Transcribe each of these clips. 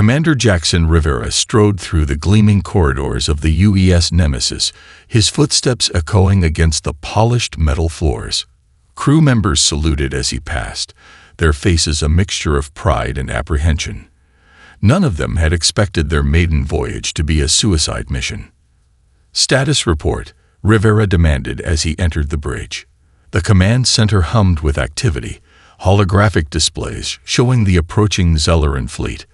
Commander Jackson Rivera strode through the gleaming corridors of the UES Nemesis, his footsteps echoing against the polished metal floors. Crew members saluted as he passed, their faces a mixture of pride and apprehension. None of them had expected their maiden voyage to be a suicide mission. "Status report," Rivera demanded as he entered the bridge. The command center hummed with activity, holographic displays showing the approaching Zelleran fleet.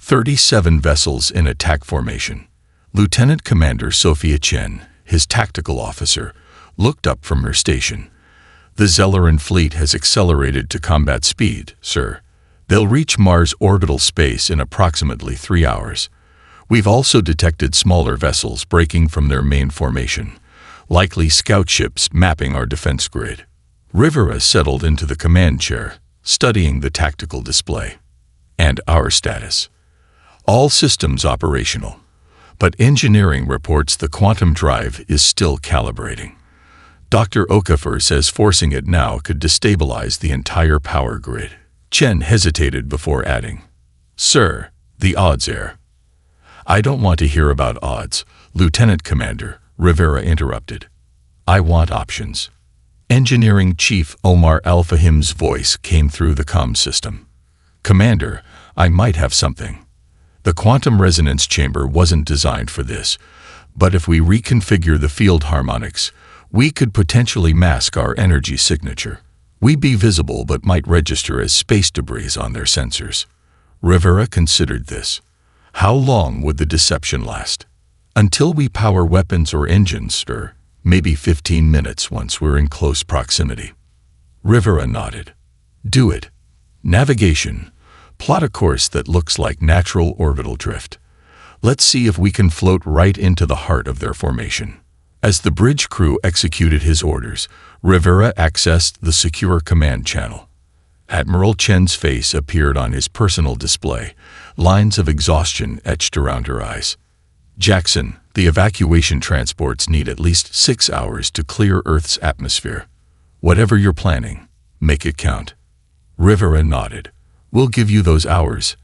37 vessels in attack formation. Lieutenant Commander Sophia Chen, his tactical officer, looked up from her station. "The Zelleran fleet has accelerated to combat speed, sir. They'll reach Mars orbital space in approximately 3 hours. We've also detected smaller vessels breaking from their main formation, likely scout ships mapping our defense grid." Rivera settled into the command chair, studying the tactical display. "And our status? All systems operational, but engineering reports the quantum drive is still calibrating. Dr. Okafor says forcing it now could destabilize the entire power grid." Chen hesitated before adding, "Sir, the odds are." "I don't want to hear about odds, Lieutenant Commander," Rivera interrupted. "I want options." Engineering Chief Omar Al-Fahim's voice came through the comm system. "Commander, I might have something. The quantum resonance chamber wasn't designed for this, but if we reconfigure the field harmonics, we could potentially mask our energy signature. We'd be visible but might register as space debris on their sensors." Rivera considered this. How long would the deception last? "Until we power weapons or engines, sir. Maybe 15 minutes once we're in close proximity." Rivera nodded. "Do it. Navigation. Plot a course that looks like natural orbital drift. Let's see if we can float right into the heart of their formation." As the bridge crew executed his orders, Rivera accessed the secure command channel. Admiral Chen's face appeared on his personal display, lines of exhaustion etched around her eyes. "Jackson, the evacuation transports need at least 6 hours to clear Earth's atmosphere. Whatever you're planning, make it count." Rivera nodded. "We'll give you those hours,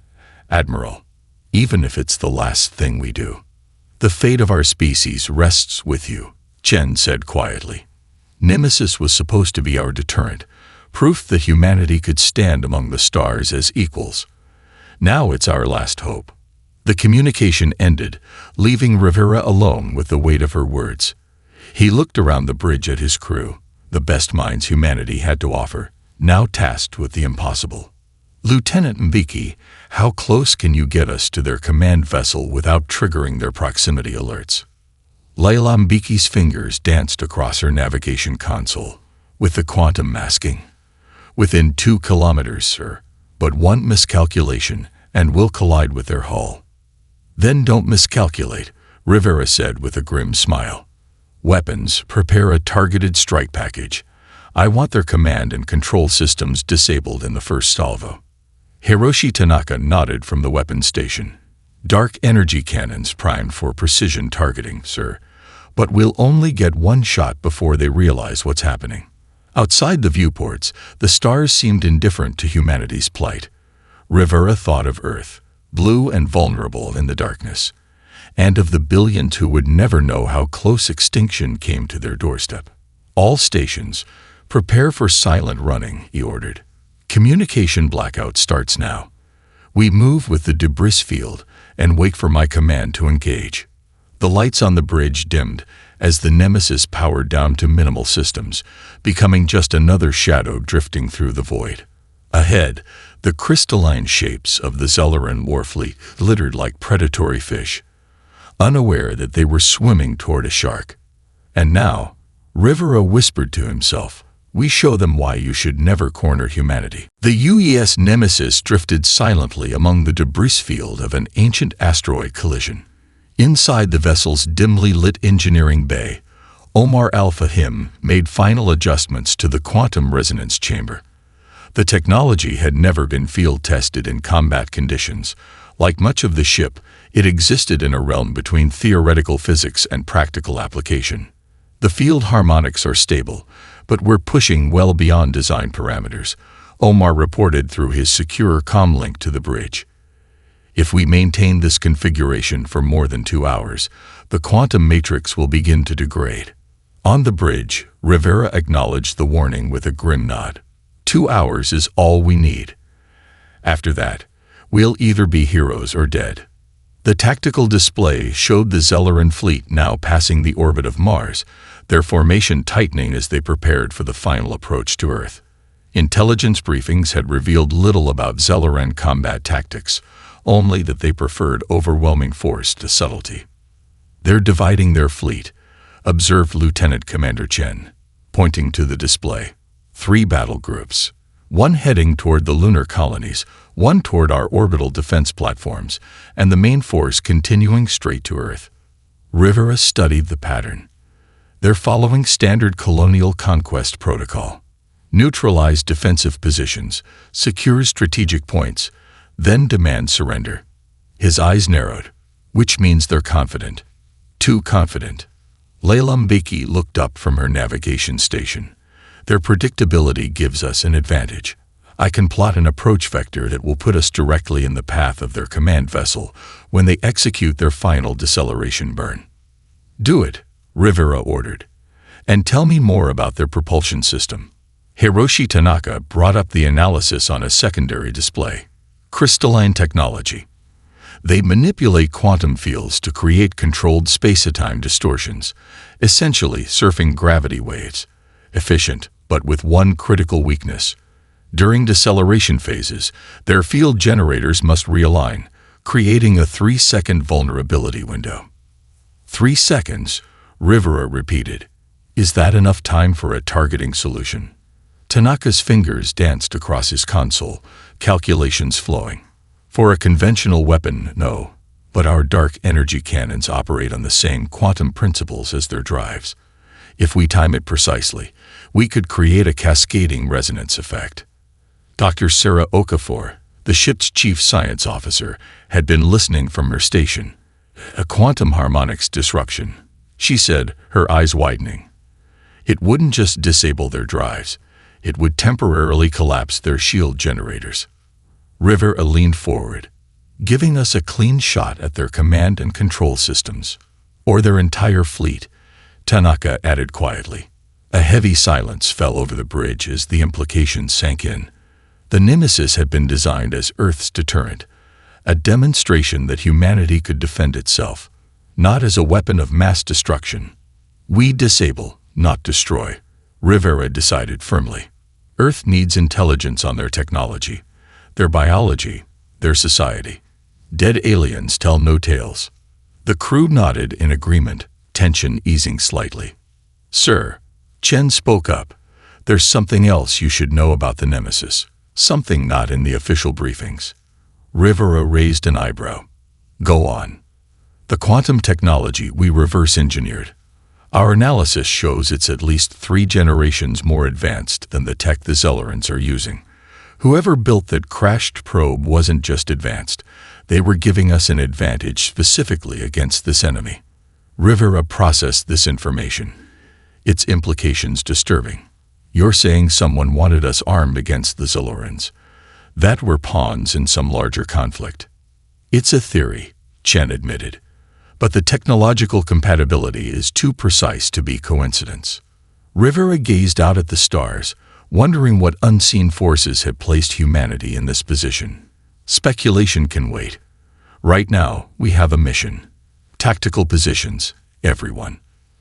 Admiral, even if it's the last thing we do." "The fate of our species rests with you," Chen said quietly. "Nemesis was supposed to be our deterrent, proof that humanity could stand among the stars as equals. Now it's our last hope." The communication ended, leaving Rivera alone with the weight of her words. He looked around the bridge at his crew, the best minds humanity had to offer, now tasked with the impossible. "Lieutenant Mbeki, how close can you get us to their command vessel without triggering their proximity alerts?" Layla Mbeki's fingers danced across her navigation console. "With the quantum masking. Within 2 kilometers, sir, but one miscalculation and we'll collide with their hull." "Then don't miscalculate," Rivera said with a grim smile. "Weapons, prepare a targeted strike package. I want their command and control systems disabled in the first salvo." Hiroshi Tanaka nodded from the weapons station. "Dark energy cannons primed for precision targeting, sir, but we'll only get one shot before they realize what's happening." Outside the viewports, the stars seemed indifferent to humanity's plight. Rivera thought of Earth, blue and vulnerable in the darkness, and of the billions who would never know how close extinction came to their doorstep. "All stations, prepare for silent running," he ordered. "Communication blackout starts now. We move with the debris field and wait for my command to engage." The lights on the bridge dimmed as the Nemesis powered down to minimal systems, becoming just another shadow drifting through the void. Ahead, the crystalline shapes of the Zelleran warfleet glittered like predatory fish, unaware that they were swimming toward a shark. And now, Rivera whispered to himself, "We show them why you should never corner humanity." The UES Nemesis drifted silently among the debris field of an ancient asteroid collision. Inside the vessel's dimly lit engineering bay, Omar Al-Fahim made final adjustments to the quantum resonance chamber. The technology had never been field-tested in combat conditions. Like much of the ship, it existed in a realm between theoretical physics and practical application. "The field harmonics are stable, but we're pushing well beyond design parameters," Omar reported through his secure comm link to the bridge. If we maintain this configuration for more than 2 hours, the quantum matrix will begin to degrade. On the bridge, Rivera acknowledged the warning with a grim nod. 2 hours is all we need. After that, we'll either be heroes or dead. The tactical display showed the Zelleran fleet now passing the orbit of Mars, their formation tightening as they prepared for the final approach to Earth. Intelligence briefings had revealed little about Zelleran combat tactics, only that they preferred overwhelming force to subtlety. "They're dividing their fleet," observed Lieutenant Commander Chen, pointing to the display. 3 battle groups. One heading toward the lunar colonies, one toward our orbital defense platforms, and the main force continuing straight to Earth. Rivera studied the pattern. They're following standard colonial conquest protocol. Neutralize defensive positions, secure strategic points, then demand surrender. His eyes narrowed, which means they're confident. Too confident. Layla Mbeki looked up from her navigation station. Their predictability gives us an advantage. I can plot an approach vector that will put us directly in the path of their command vessel when they execute their final deceleration burn. "Do it," Rivera ordered. "And tell me more about their propulsion system." Hiroshi Tanaka brought up the analysis on a secondary display. Crystalline technology. They manipulate quantum fields to create controlled space-time distortions, essentially surfing gravity waves. Efficient, but with one critical weakness. During deceleration phases, their field generators must realign, creating a 3-second vulnerability window. 3 seconds, Rivera repeated. Is that enough time for a targeting solution? Tanaka's fingers danced across his console, calculations flowing. For a conventional weapon, no, but our dark energy cannons operate on the same quantum principles as their drives. If we time it precisely, we could create a cascading resonance effect. Dr. Sarah Okafor, the ship's chief science officer, had been listening from her station. "A quantum harmonics disruption," she said, her eyes widening. "It wouldn't just disable their drives, it would temporarily collapse their shield generators." Rivera leaned forward, giving us a clean shot at their command and control systems. "Or their entire fleet," Tanaka added quietly. A heavy silence fell over the bridge as the implications sank in. The Nemesis had been designed as Earth's deterrent, a demonstration that humanity could defend itself, not as a weapon of mass destruction. "We disable, not destroy," Rivera decided firmly. "Earth needs intelligence on their technology, their biology, their society. Dead aliens tell no tales." The crew nodded in agreement, tension easing slightly. "Sir," Chen spoke up, "there's something else you should know about the Nemesis, something not in the official briefings." Rivera raised an eyebrow. "Go on." "The quantum technology we reverse-engineered. Our analysis shows it's at least 3 generations more advanced than the tech the Zellerans are using. Whoever built that crashed probe wasn't just advanced, they were giving us an advantage specifically against this enemy." Rivera processed this information. Its implications disturbing. "You're saying someone wanted us armed against the Zellerans, that we're pawns in some larger conflict?" "It's a theory," Chen admitted, "but the technological compatibility is too precise to be coincidence." Rivera gazed out at the stars, wondering what unseen forces had placed humanity in this position. Speculation can wait. Right now, we have a mission. Tactical positions, everyone.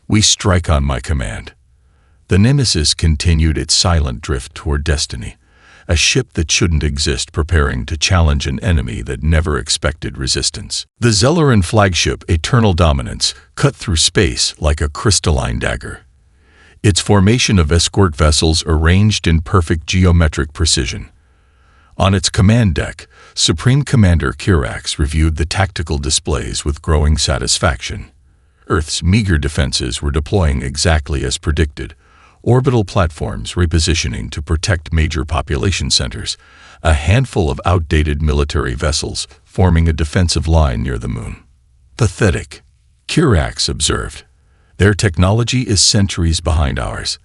We strike on my command. The Nemesis continued its silent drift toward destiny, a ship that shouldn't exist preparing to challenge an enemy that never expected resistance. The Zelleran flagship Eternal Dominance cut through space like a crystalline dagger. Its formation of escort vessels arranged in perfect geometric precision. On its command deck, Supreme Commander Kirax reviewed the tactical displays with growing satisfaction. Earth's meager defenses were deploying exactly as predicted, orbital platforms repositioning to protect major population centers, a handful of outdated military vessels forming a defensive line near the moon. "Pathetic," Kirax observed. "Their technology is centuries behind ours.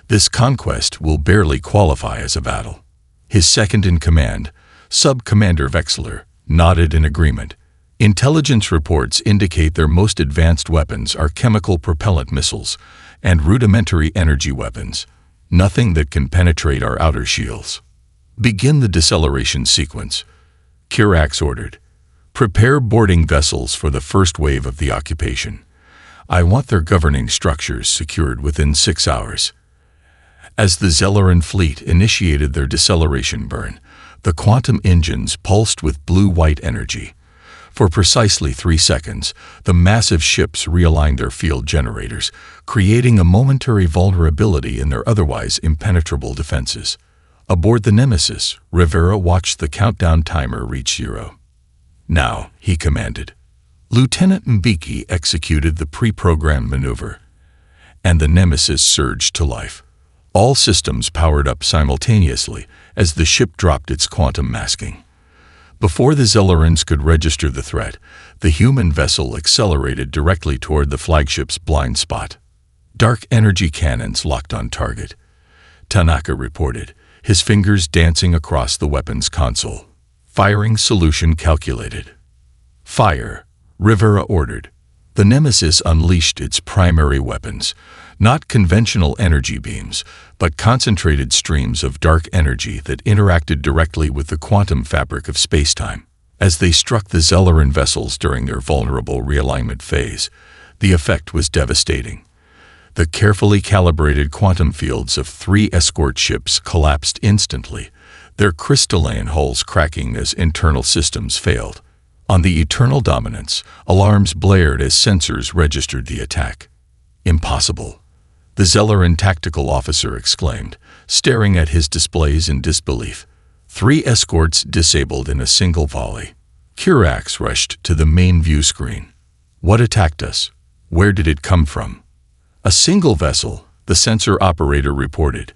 This conquest will barely qualify as a battle." His second-in-command, Sub-Commander Vexler, nodded in agreement. Intelligence reports indicate their most advanced weapons are chemical propellant missiles and rudimentary energy weapons, nothing that can penetrate our outer shields. Begin the deceleration sequence, Kirax ordered. Prepare boarding vessels for the first wave of the occupation. I want their governing structures secured within 6 hours. As the Zelleran fleet initiated their deceleration burn, the quantum engines pulsed with blue-white energy. For precisely 3 seconds, the massive ships realigned their field generators, creating a momentary vulnerability in their otherwise impenetrable defenses. Aboard the Nemesis, Rivera watched the countdown timer reach 0. Now, he commanded. Lieutenant Mbeki executed the pre-programmed maneuver, and the Nemesis surged to life. All systems powered up simultaneously as the ship dropped its quantum masking. Before the Zellerans could register the threat, the human vessel accelerated directly toward the flagship's blind spot. Dark energy cannons locked on target, Tanaka reported, his fingers dancing across the weapon's console. Firing solution calculated. Fire, Rivera ordered. The Nemesis unleashed its primary weapons, not conventional energy beams, but concentrated streams of dark energy that interacted directly with the quantum fabric of spacetime. As they struck the Zelleran vessels during their vulnerable realignment phase, the effect was devastating. The carefully calibrated quantum fields of 3 escort ships collapsed instantly, their crystalline hulls cracking as internal systems failed. On the Eternal Dominance, alarms blared as sensors registered the attack. Impossible, the Zelleran tactical officer exclaimed, staring at his displays in disbelief. 3 escorts disabled in a single volley. Kirax rushed to the main view screen. What attacked us? Where did it come from? A single vessel, the sensor operator reported,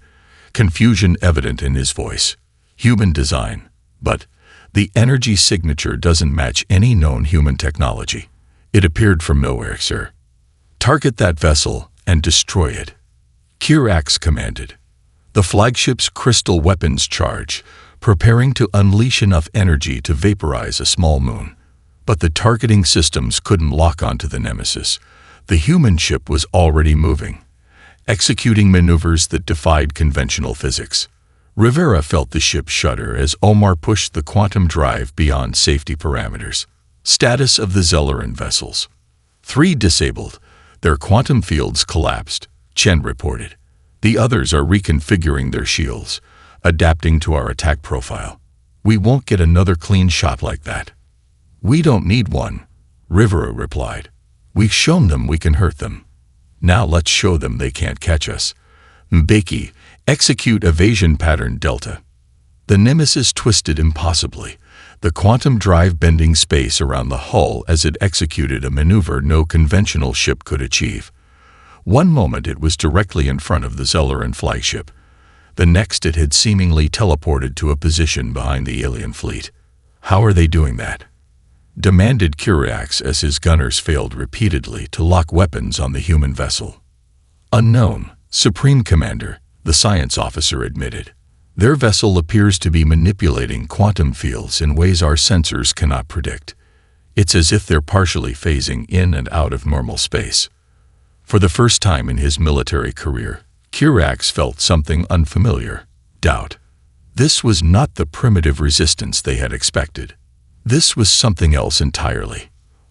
confusion evident in his voice. Human design, but the energy signature doesn't match any known human technology. It appeared from nowhere, sir. Target that vessel and destroy it, Kirax commanded. The flagship's crystal weapons charge, preparing to unleash enough energy to vaporize a small moon. But the targeting systems couldn't lock onto the Nemesis. The human ship was already moving, executing maneuvers that defied conventional physics. Rivera felt the ship shudder as Omar pushed the quantum drive beyond safety parameters. Status of the Zelleran vessels. 3 disabled. Their quantum fields collapsed, Chen reported. The others are reconfiguring their shields, adapting to our attack profile. We won't get another clean shot like that. We don't need one, Rivera replied. We've shown them we can hurt them. Now let's show them they can't catch us. Mbeki, execute evasion pattern Delta. The Nemesis twisted impossibly, the quantum drive bending space around the hull as it executed a maneuver no conventional ship could achieve. One moment it was directly in front of the Zelleran flagship. The next it had seemingly teleported to a position behind the alien fleet. How are they doing that? Demanded Kirax as his gunners failed repeatedly to lock weapons on the human vessel. Unknown, Supreme Commander, the science officer admitted. Their vessel appears to be manipulating quantum fields in ways our sensors cannot predict. It's as if they're partially phasing in and out of normal space. For the first time in his military career, Kirax felt something unfamiliar, doubt. This was not the primitive resistance they had expected. This was something else entirely.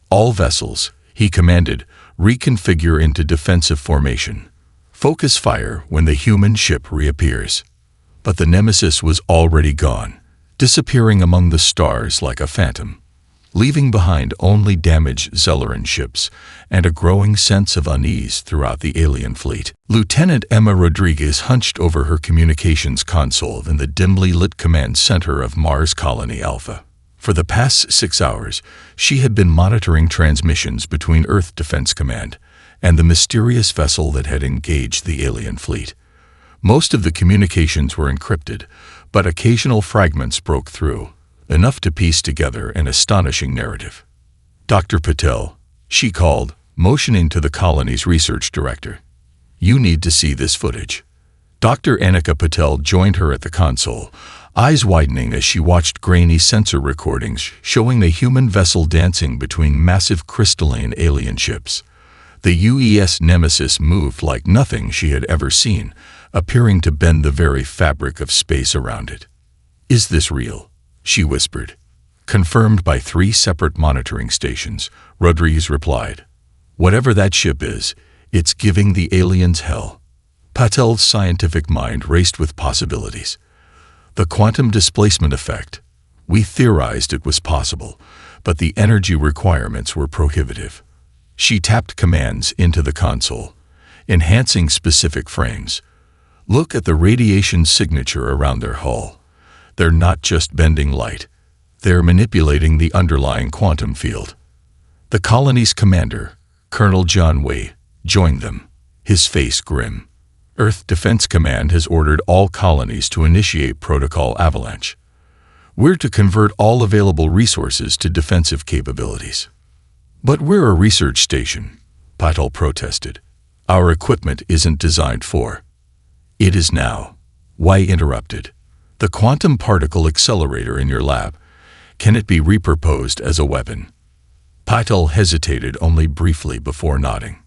All vessels, he commanded, reconfigure into defensive formation. Focus fire when the human ship reappears. But the Nemesis was already gone, disappearing among the stars like a phantom, leaving behind only damaged Zelleran ships and a growing sense of unease throughout the alien fleet. Lieutenant Emma Rodriguez hunched over her communications console in the dimly lit command center of Mars Colony Alpha. For the past 6 hours, she had been monitoring transmissions between Earth Defense Command and the mysterious vessel that had engaged the alien fleet. Most of the communications were encrypted, but occasional fragments broke through, enough to piece together an astonishing narrative. Dr. Patel, she called, motioning to the colony's research director. You need to see this footage. Dr. Anika Patel joined her at the console, eyes widening as she watched grainy sensor recordings showing a human vessel dancing between massive crystalline alien ships. The UES Nemesis moved like nothing she had ever seen, appearing to bend the very fabric of space around it. "Is this real?" she whispered. "Confirmed by 3 separate monitoring stations," Rodriguez replied. "Whatever that ship is, it's giving the aliens hell." Patel's scientific mind raced with possibilities. The quantum displacement effect. We theorized it was possible, but the energy requirements were prohibitive. She tapped commands into the console, enhancing specific frames. "Look at the radiation signature around their hull. They're not just bending light. They're manipulating the underlying quantum field." The colony's commander, Colonel John Way, joined them, his face grim. "Earth Defense Command has ordered all colonies to initiate Protocol Avalanche. We're to convert all available resources to defensive capabilities." "But we're a research station," Patel protested. "Our equipment isn't designed for." "It is now," Way interrupted. "The quantum particle accelerator in your lab, can it be repurposed as a weapon?" Patel hesitated only briefly before nodding.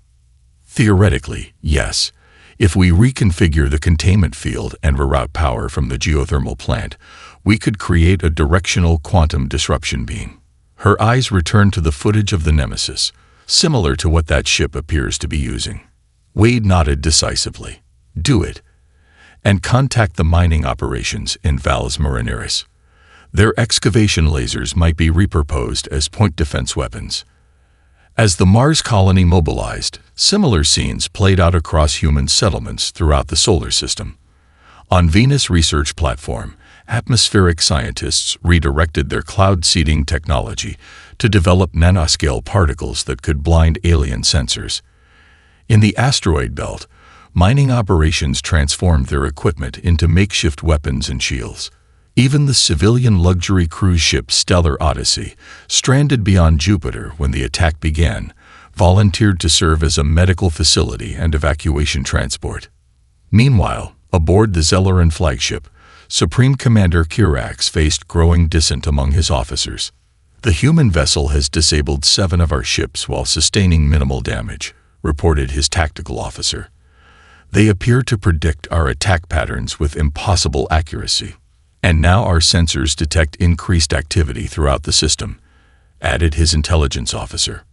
"Theoretically, yes. If we reconfigure the containment field and reroute power from the geothermal plant, we could create a directional quantum disruption beam." Her eyes returned to the footage of the Nemesis, similar to what that ship appears to be using. Wade nodded decisively. "Do it. And contact the mining operations in Valles Marineris. Their excavation lasers might be repurposed as point defense weapons." As the Mars colony mobilized, similar scenes played out across human settlements throughout the solar system. On Venus Research Platform, atmospheric scientists redirected their cloud seeding technology to develop nanoscale particles that could blind alien sensors. In the asteroid belt, mining operations transformed their equipment into makeshift weapons and shields. Even the civilian luxury cruise ship Stellar Odyssey, stranded beyond Jupiter when the attack began, volunteered to serve as a medical facility and evacuation transport. Meanwhile, aboard the Zelleran flagship, Supreme Commander Kirax faced growing dissent among his officers. "The human vessel has disabled 7 of our ships while sustaining minimal damage," reported his tactical officer. "They appear to predict our attack patterns with impossible accuracy. And now our sensors detect increased activity throughout the system," added his intelligence officer.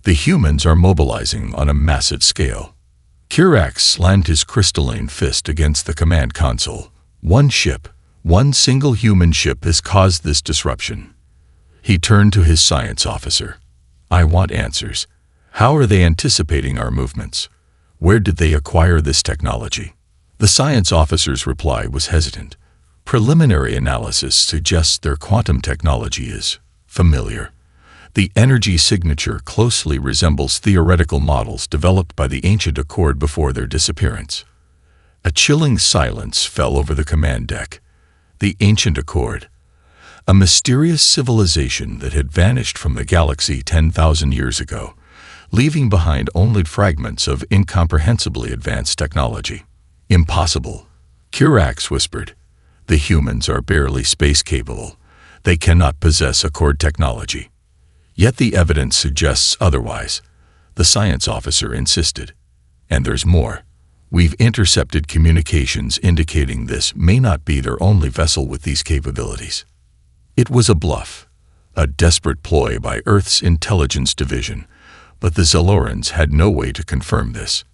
"The humans are mobilizing on a massive scale." Kirax slammed his crystalline fist against the command console. "One ship, one single human ship has caused this disruption." He turned to his science officer. "I want answers. How are they anticipating our movements? Where did they acquire this technology?" The science officer's reply was hesitant. "Preliminary analysis suggests their quantum technology is familiar. The energy signature closely resembles theoretical models developed by the ancient Accord before their disappearance." A chilling silence fell over the command deck. The ancient Accord, a mysterious civilization that had vanished from the galaxy 10,000 years ago, leaving behind only fragments of incomprehensibly advanced technology. "Impossible," Kirax whispered. "The humans are barely space-capable. They cannot possess Accord technology." "Yet the evidence suggests otherwise," the science officer insisted. "And there's more. We've intercepted communications indicating this may not be their only vessel with these capabilities." It was a bluff, a desperate ploy by Earth's intelligence division, but the Zellorans had no way to confirm this.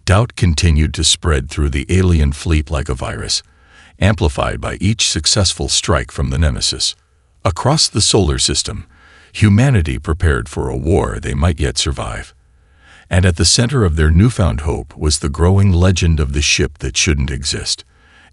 Doubt continued to spread through the alien fleet like a virus, amplified by each successful strike from the Nemesis. Across the solar system, humanity prepared for a war they might yet survive. And at the center of their newfound hope was the growing legend of the ship that shouldn't exist,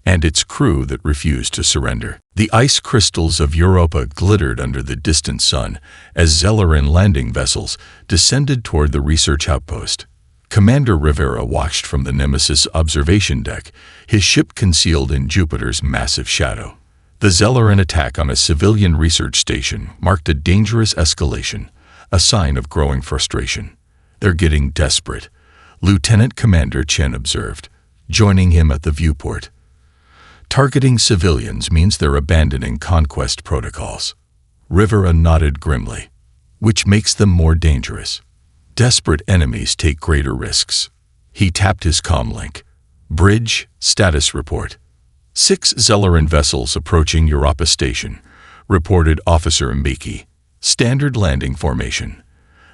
and its crew that refused to surrender. The ice crystals of Europa glittered under the distant sun as Zelleran landing vessels descended toward the research outpost. Commander Rivera watched from the Nemesis observation deck, his ship concealed in Jupiter's massive shadow. The Zelleran attack on a civilian research station marked a dangerous escalation, a sign of growing frustration. "They're getting desperate," Lieutenant Commander Chen observed, joining him at the viewport. Targeting civilians means they're abandoning Conquest protocols. Rivera nodded grimly. Which makes them more dangerous. Desperate enemies take greater risks. He tapped his comlink. Bridge, status report. 6 Zelleran vessels approaching Europa Station, reported Officer Mbeki. Standard landing formation.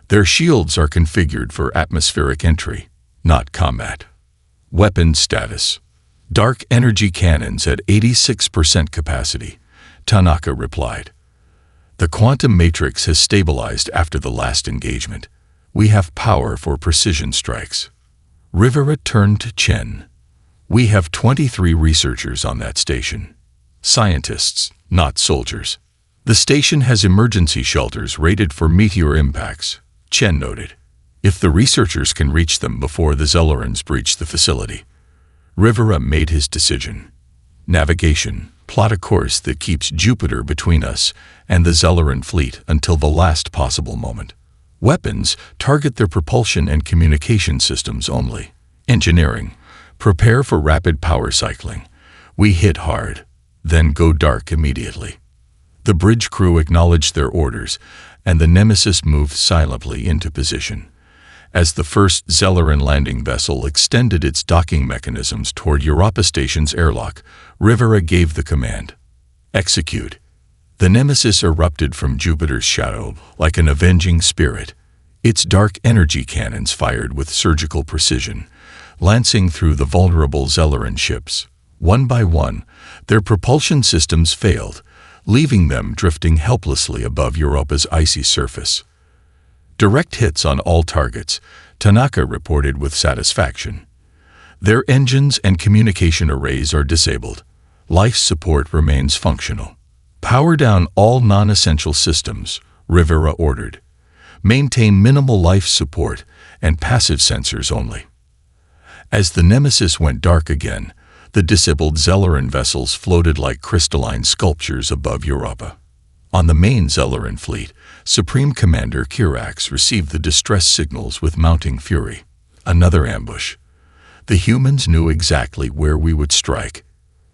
Their shields are configured for atmospheric entry, not combat. Weapon status. Dark energy cannons at 86% capacity, Tanaka replied. The quantum matrix has stabilized after the last engagement. We have power for precision strikes. Rivera turned to Chen. We have 23 researchers on that station. Scientists, not soldiers. The station has emergency shelters rated for meteor impacts, Chen noted. If the researchers can reach them before the Zellerans breach the facility. Rivera made his decision. Navigation. Plot a course that keeps Jupiter between us and the Zelleran fleet until the last possible moment. Weapons. Target their propulsion and communication systems only. Engineering. Prepare for rapid power cycling. We hit hard, then go dark immediately. The bridge crew acknowledged their orders, and the Nemesis moved silently into position. As the first Zelleran landing vessel extended its docking mechanisms toward Europa Station's airlock, Rivera gave the command. Execute. The Nemesis erupted from Jupiter's shadow like an avenging spirit. Its dark energy cannons fired with surgical precision, lancing through the vulnerable Zelleran ships. One by one, their propulsion systems failed, leaving them drifting helplessly above Europa's icy surface. Direct hits on all targets, Tanaka reported with satisfaction. Their engines and communication arrays are disabled. Life support remains functional. Power down all non-essential systems, Rivera ordered. Maintain minimal life support and passive sensors only. As the Nemesis went dark again, the disabled Zelleran vessels floated like crystalline sculptures above Europa. On the main Zelleran fleet, Supreme Commander Kirax received the distress signals with mounting fury. Another ambush. The humans knew exactly where we would strike.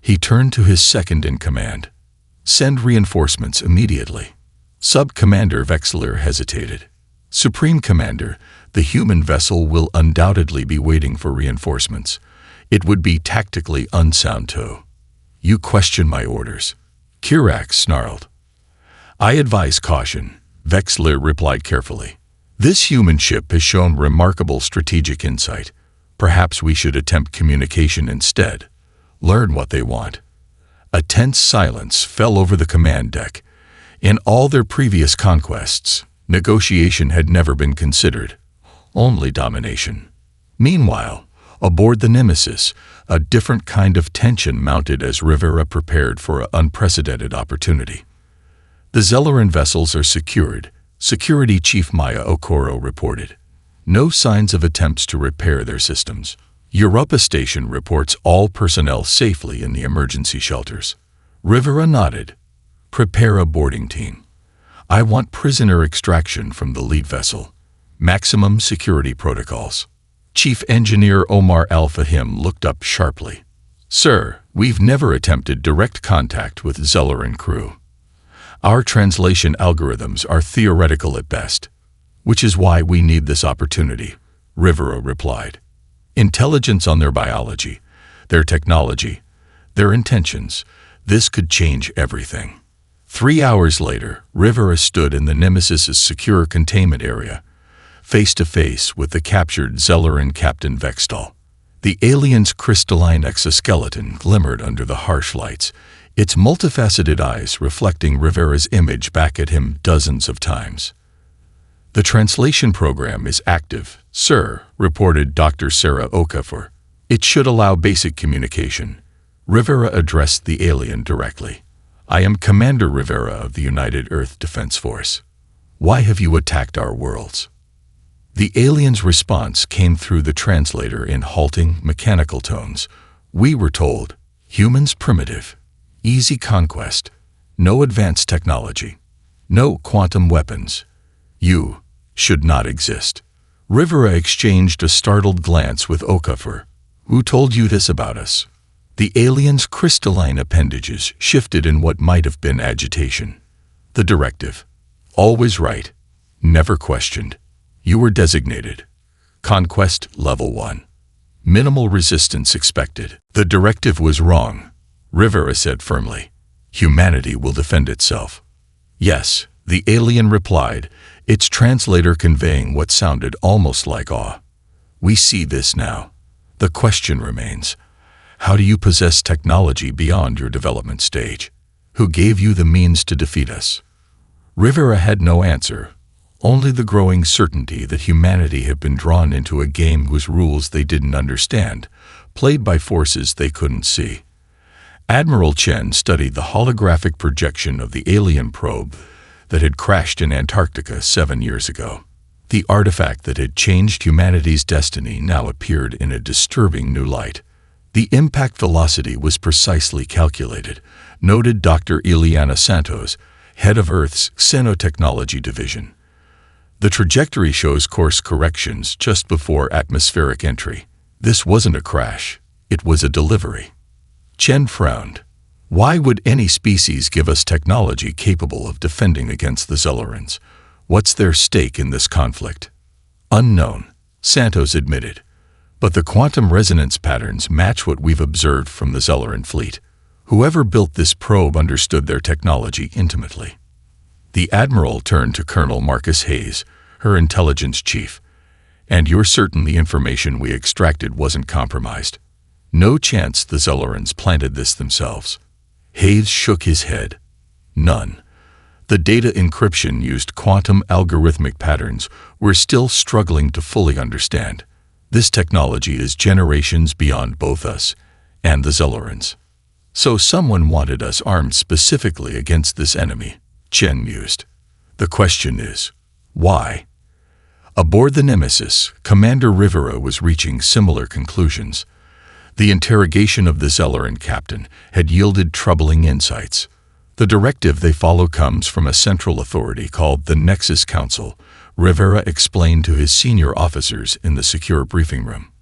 He turned to his second-in-command. Send reinforcements immediately. Sub-Commander Vexler hesitated. Supreme Commander, the human vessel will undoubtedly be waiting for reinforcements. It would be tactically unsound to. You question my orders. Kirax snarled. I advise caution, Vexler replied carefully. This human ship has shown remarkable strategic insight. Perhaps we should attempt communication instead. Learn what they want. A tense silence fell over the command deck. In all their previous conquests, negotiation had never been considered. Only domination. Meanwhile, aboard the Nemesis, a different kind of tension mounted as Rivera prepared for an unprecedented opportunity. The Zelleran vessels are secured, Security Chief Maya Okoro reported. No signs of attempts to repair their systems. Europa Station reports all personnel safely in the emergency shelters. Rivera nodded. Prepare a boarding team. I want prisoner extraction from the lead vessel. Maximum security protocols. Chief Engineer Omar Al-Fahim looked up sharply. Sir, we've never attempted direct contact with Zelleran crew. Our translation algorithms are theoretical at best, which is why we need this opportunity, Rivera replied. Intelligence on their biology, their technology, their intentions, this could change everything. 3 hours later, Rivera stood in the Nemesis's secure containment area, face to face with the captured Zelleran Captain Vextal. The alien's crystalline exoskeleton glimmered under the harsh lights, its multifaceted eyes reflecting Rivera's image back at him dozens of times. The translation program is active, sir, reported Dr. Sarah Okafor. It should allow basic communication. Rivera addressed the alien directly. I am Commander Rivera of the United Earth Defense Force. Why have you attacked our worlds? The alien's response came through the translator in halting, mechanical tones. We were told, humans primitive, easy conquest, no advanced technology, no quantum weapons. You should not exist. Rivera exchanged a startled glance with Okafor. Who told you this about us? The alien's crystalline appendages shifted in what might have been agitation. The directive. Always right. Never questioned. You were designated. Conquest Level 1. Minimal resistance expected. The directive was wrong, Rivera said firmly. Humanity will defend itself. Yes, the alien replied, its translator conveying what sounded almost like awe. We see this now. The question remains, how do you possess technology beyond your development stage? Who gave you the means to defeat us? Rivera had no answer, only the growing certainty that humanity had been drawn into a game whose rules they didn't understand, played by forces they couldn't see. Admiral Chen studied the holographic projection of the alien probe that had crashed in Antarctica 7 years ago. The artifact that had changed humanity's destiny now appeared in a disturbing new light. The impact velocity was precisely calculated, noted Dr. Ileana Santos, head of Earth's Xenotechnology Division. The trajectory shows course corrections just before atmospheric entry. This wasn't a crash, it was a delivery. Chen frowned. Why would any species give us technology capable of defending against the Zellerans? What's their stake in this conflict? Unknown, Santos admitted. But the quantum resonance patterns match what we've observed from the Zelleran fleet. Whoever built this probe understood their technology intimately. The Admiral turned to Colonel Marcus Hayes, her intelligence chief. And you're certain the information we extracted wasn't compromised? No chance the Zellerans planted this themselves. Hayes shook his head. None. The data encryption used quantum algorithmic patterns we're still struggling to fully understand. This technology is generations beyond both us and the Zellerans. So someone wanted us armed specifically against this enemy, Chen mused. The question is, why? Aboard the Nemesis, Commander Rivera was reaching similar conclusions. The interrogation of the Zelleran captain had yielded troubling insights. The directive they follow comes from a central authority called the Nexus Council, Rivera explained to his senior officers in the secure briefing room.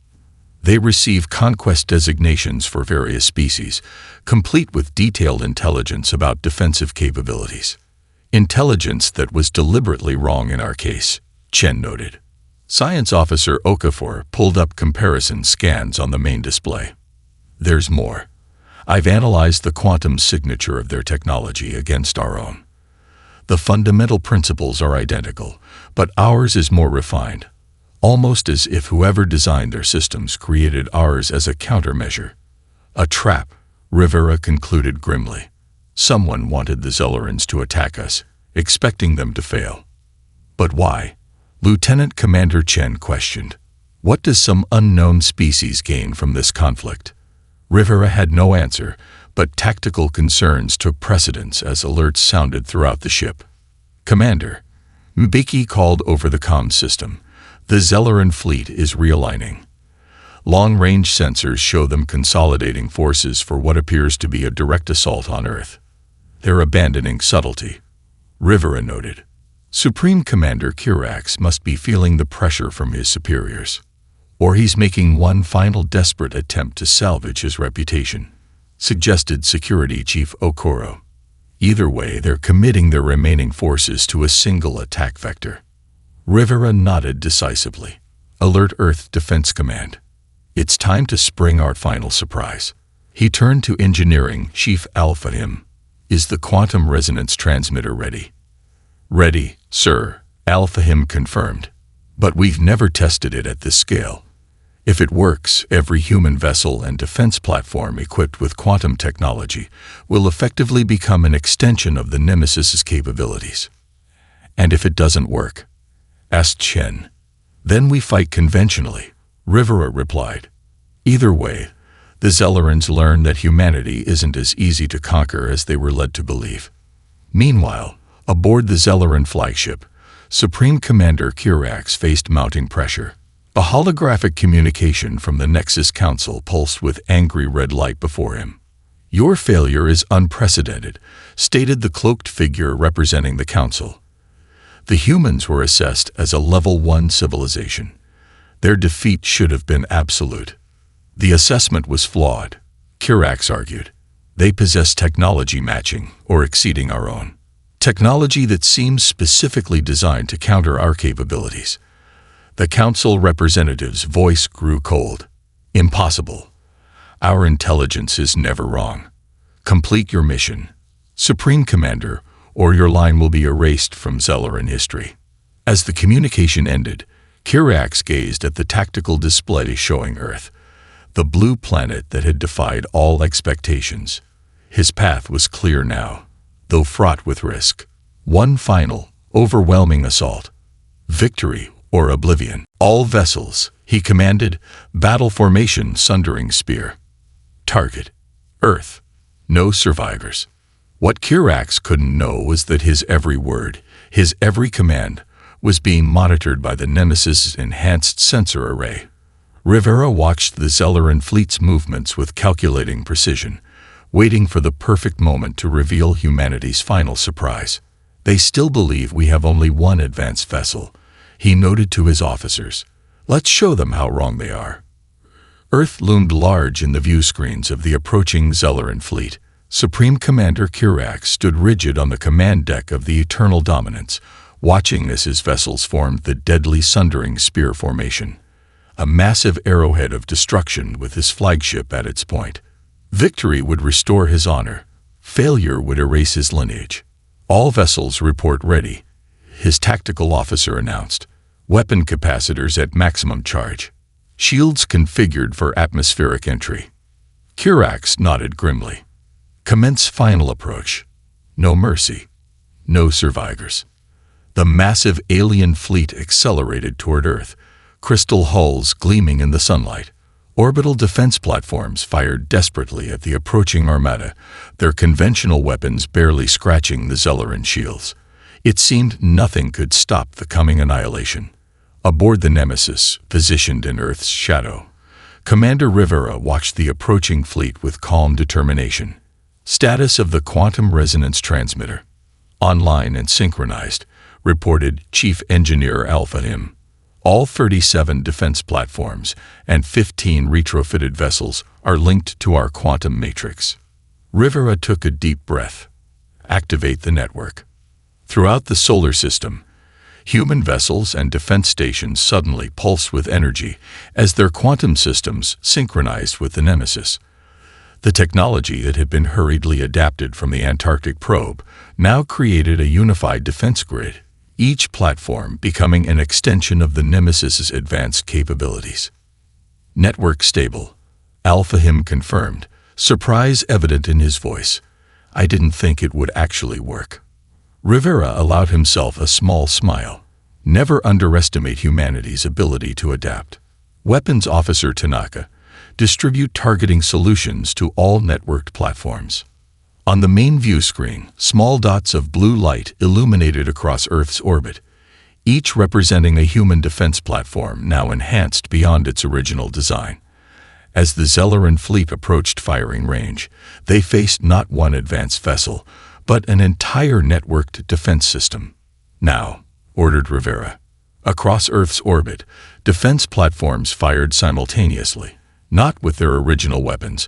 They receive conquest designations for various species, complete with detailed intelligence about defensive capabilities. Intelligence that was deliberately wrong in our case, Chen noted. Science Officer Okafor pulled up comparison scans on the main display. There's more. I've analyzed the quantum signature of their technology against our own. The fundamental principles are identical, but ours is more refined, almost as if whoever designed their systems created ours as a countermeasure. A trap, Rivera concluded grimly. Someone wanted the Zellerans to attack us, expecting them to fail. But why? Lieutenant Commander Chen questioned. What does some unknown species gain from this conflict? Rivera had no answer, but tactical concerns took precedence as alerts sounded throughout the ship. Commander, Mbiki called over the comm system. The Zelleran fleet is realigning. Long-range sensors show them consolidating forces for what appears to be a direct assault on Earth. They're abandoning subtlety, Rivera noted. Supreme Commander Kirax must be feeling the pressure from his superiors. Or he's making one final desperate attempt to salvage his reputation, suggested Security Chief Okoro. Either way, they're committing their remaining forces to a single attack vector. Rivera nodded decisively. Alert Earth Defense Command. It's time to spring our final surprise. He turned to Engineering Chief Alpha Him. Is the quantum resonance transmitter ready? Ready, sir, Alpha Him confirmed. But we've never tested it at this scale. If it works, every human vessel and defense platform equipped with quantum technology will effectively become an extension of the Nemesis's capabilities. And if it doesn't work? Asked Chen. Then we fight conventionally, Rivera replied. Either way, the Zellerans learn that humanity isn't as easy to conquer as they were led to believe. Meanwhile, aboard the Zelleran flagship, Supreme Commander Kirax faced mounting pressure. A holographic communication from the Nexus Council pulsed with angry red light before him. Your failure is unprecedented, stated the cloaked figure representing the Council. The humans were assessed as a Level 1 civilization. Their defeat should have been absolute. The assessment was flawed. Kirax argued. They possess technology matching or exceeding our own. Technology that seems specifically designed to counter our capabilities. The council representative's voice grew cold. Impossible. Our intelligence is never wrong. Complete your mission, Supreme Commander, or your line will be erased from Zelleran history. As the communication ended, Kirax gazed at the tactical display showing Earth, the blue planet that had defied all expectations. His path was clear now, though fraught with risk. One final, overwhelming assault. Victory or oblivion. All vessels, he commanded, battle formation sundering spear. Target, Earth. No survivors. What Kirax couldn't know was that his every word, his every command, was being monitored by the Nemesis's enhanced sensor array. Rivera watched the Zelleran fleet's movements with calculating precision, waiting for the perfect moment to reveal humanity's final surprise. They still believe we have only one advanced vessel, he noted to his officers. Let's show them how wrong they are. Earth loomed large in the view screens of the approaching Zelleran fleet. Supreme Commander Kirax stood rigid on the command deck of the Eternal Dominance, watching as his vessels formed the deadly sundering spear formation. A massive arrowhead of destruction with his flagship at its point. Victory would restore his honor. Failure would erase his lineage. All vessels report ready, his tactical officer announced. Weapon capacitors at maximum charge. Shields configured for atmospheric entry. Kirax nodded grimly. Commence final approach. No mercy. No survivors. The massive alien fleet accelerated toward Earth, crystal hulls gleaming in the sunlight. Orbital defense platforms fired desperately at the approaching armada, their conventional weapons barely scratching the Zelleran shields. It seemed nothing could stop the coming annihilation. Aboard the Nemesis, positioned in Earth's shadow, Commander Rivera watched the approaching fleet with calm determination. Status of the quantum resonance transmitter. Online and synchronized, reported Chief Engineer Alpha Him. All 37 defense platforms and 15 retrofitted vessels are linked to our quantum matrix. Rivera took a deep breath. Activate the network. Throughout the solar system, human vessels and defense stations suddenly pulsed with energy as their quantum systems synchronized with the Nemesis. The technology that had been hurriedly adapted from the Antarctic probe now created a unified defense grid, each platform becoming an extension of the Nemesis's advanced capabilities. Network stable, Alpha Him confirmed, surprise evident in his voice. I didn't think it would actually work. Rivera allowed himself a small smile. Never underestimate humanity's ability to adapt. Weapons Officer Tanaka, distribute targeting solutions to all networked platforms. On the main view screen, small dots of blue light illuminated across Earth's orbit, each representing a human defense platform now enhanced beyond its original design. As the Zelleran fleet approached firing range, they faced not one advanced vessel, but an entire networked defense system. Now, ordered Rivera. Across Earth's orbit, defense platforms fired simultaneously, not with their original weapons,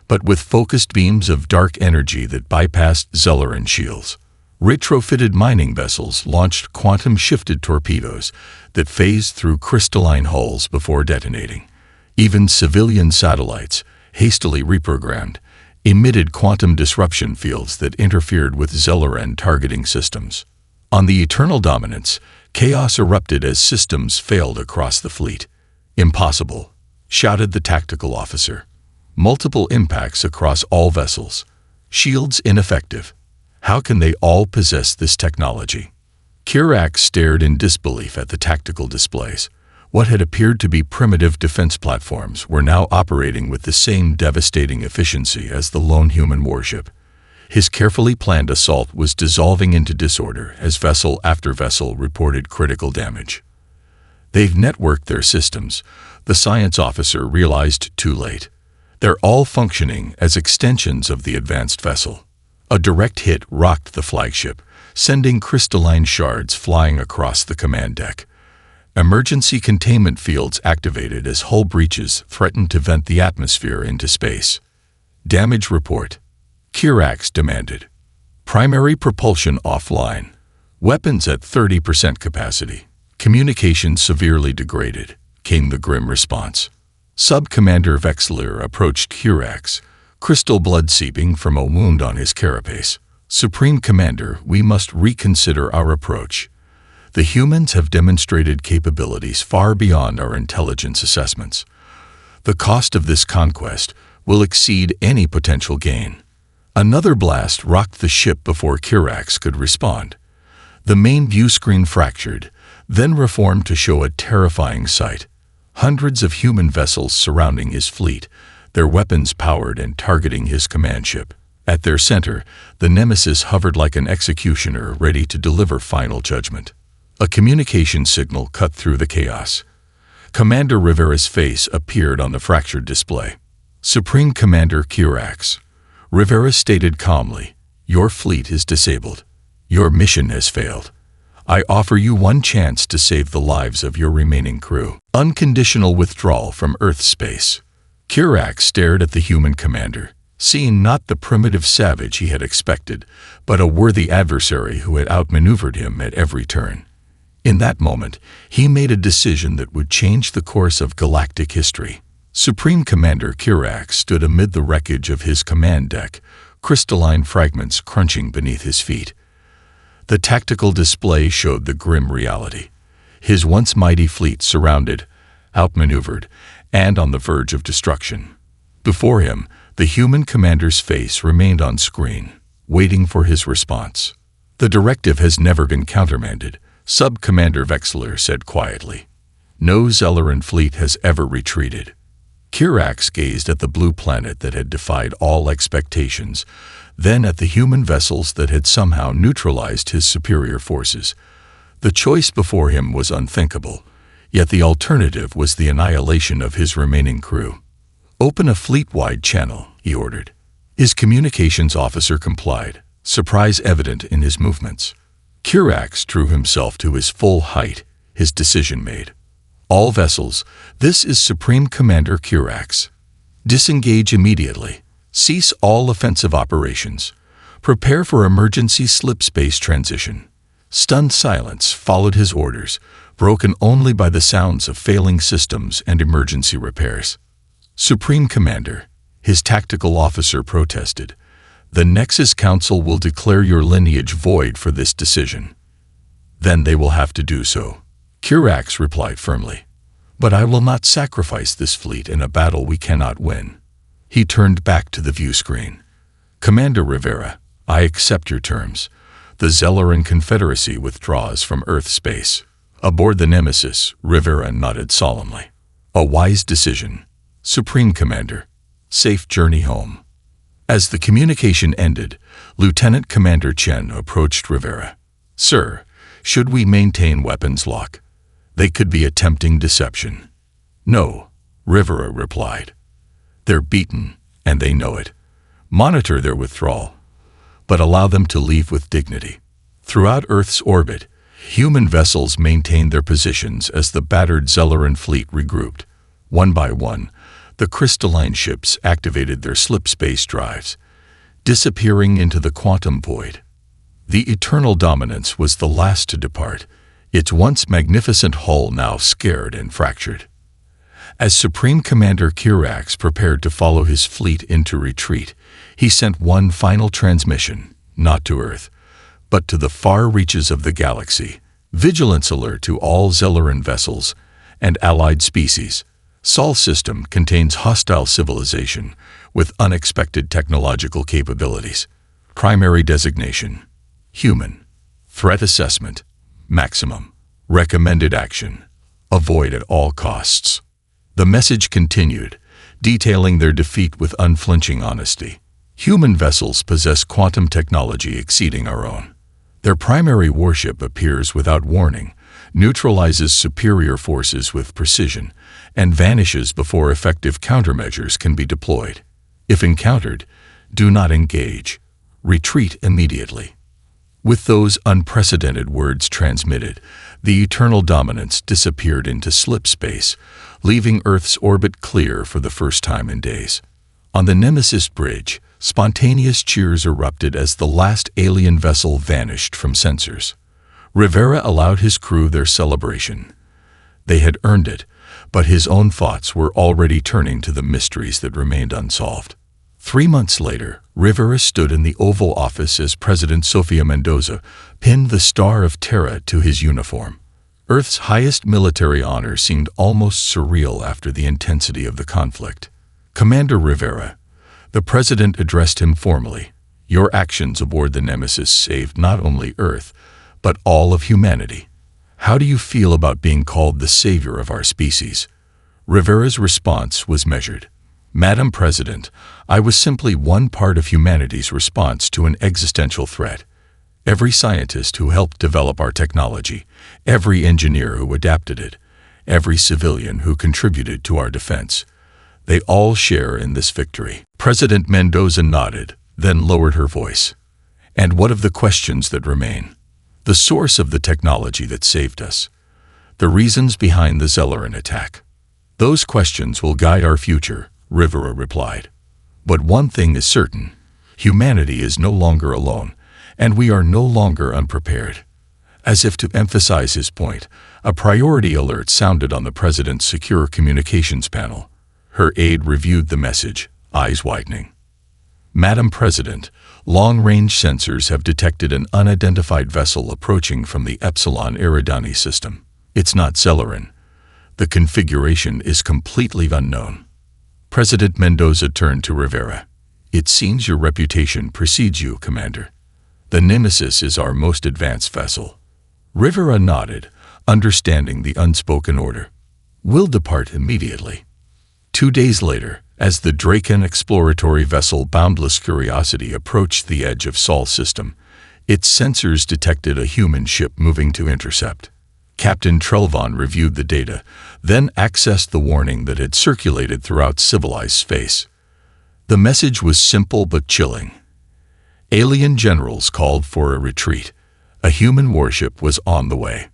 but with focused beams of dark energy that bypassed Zelleran shields. Retrofitted mining vessels launched quantum-shifted torpedoes that phased through crystalline hulls before detonating. Even civilian satellites, hastily reprogrammed, emitted quantum disruption fields that interfered with Zelleran targeting systems. On the Eternal Dominance, chaos erupted as systems failed across the fleet. Impossible, shouted the tactical officer. Multiple impacts across all vessels. Shields ineffective. How can they all possess this technology? Kirax stared in disbelief at the tactical displays. What had appeared to be primitive defense platforms were now operating with the same devastating efficiency as the lone human warship. His carefully planned assault was dissolving into disorder as vessel after vessel reported critical damage. They've networked their systems, the science officer realized too late. They're all functioning as extensions of the advanced vessel. A direct hit rocked the flagship, sending crystalline shards flying across the command deck. Emergency containment fields activated as hull breaches threatened to vent the atmosphere into space. Damage report. Kirax demanded. Primary propulsion offline. Weapons at 30% capacity. Communication severely degraded, came the grim response. Sub-Commander Vexler approached Kirax, crystal blood seeping from a wound on his carapace. Supreme Commander, we must reconsider our approach. The humans have demonstrated capabilities far beyond our intelligence assessments. The cost of this conquest will exceed any potential gain. Another blast rocked the ship before Kirax could respond. The main view screen fractured, then reformed to show a terrifying sight. Hundreds of human vessels surrounding his fleet, their weapons powered and targeting his command ship. At their center, the Nemesis hovered like an executioner ready to deliver final judgment. A communication signal cut through the chaos. Commander Rivera's face appeared on the fractured display. Supreme Commander Kirax. Rivera stated calmly, "Your fleet is disabled. Your mission has failed. I offer you one chance to save the lives of your remaining crew. Unconditional withdrawal from Earth space." Kirax stared at the human commander, seeing not the primitive savage he had expected, but a worthy adversary who had outmaneuvered him at every turn. In that moment, he made a decision that would change the course of galactic history. Supreme Commander Kirax stood amid the wreckage of his command deck, crystalline fragments crunching beneath his feet. The tactical display showed the grim reality. His once mighty fleet surrounded, outmaneuvered, and on the verge of destruction. Before him, the human commander's face remained on screen, waiting for his response. "The directive has never been countermanded," Sub-Commander Vexler said quietly. "No Zelleran fleet has ever retreated." Kirax gazed at the blue planet that had defied all expectations, then at the human vessels that had somehow neutralized his superior forces. The choice before him was unthinkable, yet the alternative was the annihilation of his remaining crew. "Open a fleet-wide channel," he ordered. His communications officer complied, surprise evident in his movements. Kirax drew himself to his full height, his decision made. "All vessels, this is Supreme Commander Kirax. Disengage immediately. Cease all offensive operations. Prepare for emergency slip-space transition." Stunned silence followed his orders, broken only by the sounds of failing systems and emergency repairs. "Supreme Commander," his tactical officer protested, "the Nexus Council will declare your lineage void for this decision." "Then they will have to do so," Kirax replied firmly. "But I will not sacrifice this fleet in a battle we cannot win." He turned back to the view screen. "Commander Rivera, I accept your terms. The Zelleran Confederacy withdraws from Earth space." Aboard the Nemesis, Rivera nodded solemnly. "A wise decision, Supreme Commander. Safe journey home." As the communication ended, Lieutenant Commander Chen approached Rivera. "Sir, should we maintain weapons lock? They could be attempting deception." "No," Rivera replied. "They're beaten, and they know it. Monitor their withdrawal, but allow them to leave with dignity." Throughout Earth's orbit, human vessels maintained their positions as the battered Zelleran fleet regrouped. One by one, the crystalline ships activated their slip-space drives, disappearing into the quantum void. The Eternal Dominance was the last to depart, its once magnificent hull now scared and fractured. As Supreme Commander Kirax prepared to follow his fleet into retreat, he sent one final transmission, not to Earth, but to the far reaches of the galaxy. "Vigilance alert to all Zelleran vessels and allied species. Sol system contains hostile civilization with unexpected technological capabilities. Primary designation: human. Threat assessment: maximum. Recommended action: avoid at all costs." The message continued, detailing their defeat with unflinching honesty. "Human vessels possess quantum technology exceeding our own. Their primary warship appears without warning, neutralizes superior forces with precision, and vanishes before effective countermeasures can be deployed. If encountered, do not engage. Retreat immediately." With those unprecedented words transmitted, the Eternal Dominance disappeared into slip space, leaving Earth's orbit clear for the first time in days. On the Nemesis bridge, spontaneous cheers erupted as the last alien vessel vanished from sensors. Rivera allowed his crew their celebration. They had earned it, but his own thoughts were already turning to the mysteries that remained unsolved. 3 months later, Rivera stood in the Oval Office as President Sofia Mendoza pinned the Star of Terra to his uniform. Earth's highest military honor seemed almost surreal after the intensity of the conflict. "Commander Rivera," the president addressed him formally, "your actions aboard the Nemesis saved not only Earth, but all of humanity. How do you feel about being called the savior of our species?" Rivera's response was measured. "Madam President, I was simply one part of humanity's response to an existential threat. Every scientist who helped develop our technology, every engineer who adapted it, every civilian who contributed to our defense, they all share in this victory." President Mendoza nodded, then lowered her voice. "And what of the questions that remain? The source of the technology that saved us? The reasons behind the Zelleran attack? Those questions will guide our future," Rivera replied. "But one thing is certain: humanity is no longer alone, and we are no longer unprepared." As if to emphasize his point, a priority alert sounded on the president's secure communications panel. Her aide reviewed the message, eyes widening. "Madam President, long-range sensors have detected an unidentified vessel approaching from the Epsilon Eridani system. It's not Zelleran. The configuration is completely unknown." President Mendoza turned to Rivera. "It seems your reputation precedes you, Commander. The Nemesis is our most advanced vessel." Rivera nodded, understanding the unspoken order. "We'll depart immediately." 2 days later, as the Draken exploratory vessel Boundless Curiosity approached the edge of Sol's system, its sensors detected a human ship moving to intercept. Captain Trelvon reviewed the data, then accessed the warning that had circulated throughout civilized space. The message was simple but chilling. Alien generals called for a retreat. A human warship was on the way.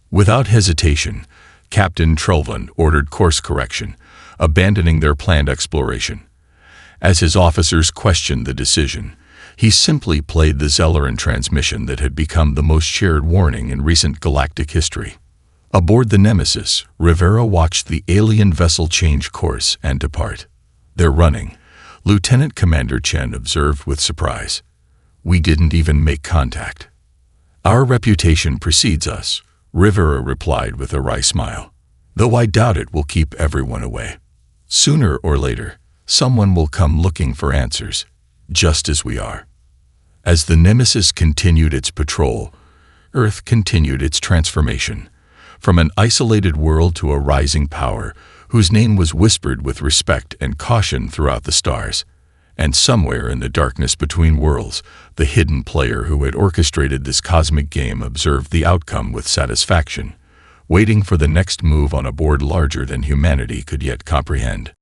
Without hesitation, Captain Trelvon ordered course correction, abandoning their planned exploration. As his officers questioned the decision, he simply played the Zelleran transmission that had become the most shared warning in recent galactic history. Aboard the Nemesis, Rivera watched the alien vessel change course and depart. "They're running," Lieutenant Commander Chen observed with surprise. "We didn't even make contact." "Our reputation precedes us," Rivera replied with a wry smile. "Though I doubt it will keep everyone away. Sooner or later, someone will come looking for answers, just as we are." As the Nemesis continued its patrol, Earth continued its transformation, from an isolated world to a rising power whose name was whispered with respect and caution throughout the stars. And somewhere in the darkness between worlds, the hidden player who had orchestrated this cosmic game observed the outcome with satisfaction, waiting for the next move on a board larger than humanity could yet comprehend.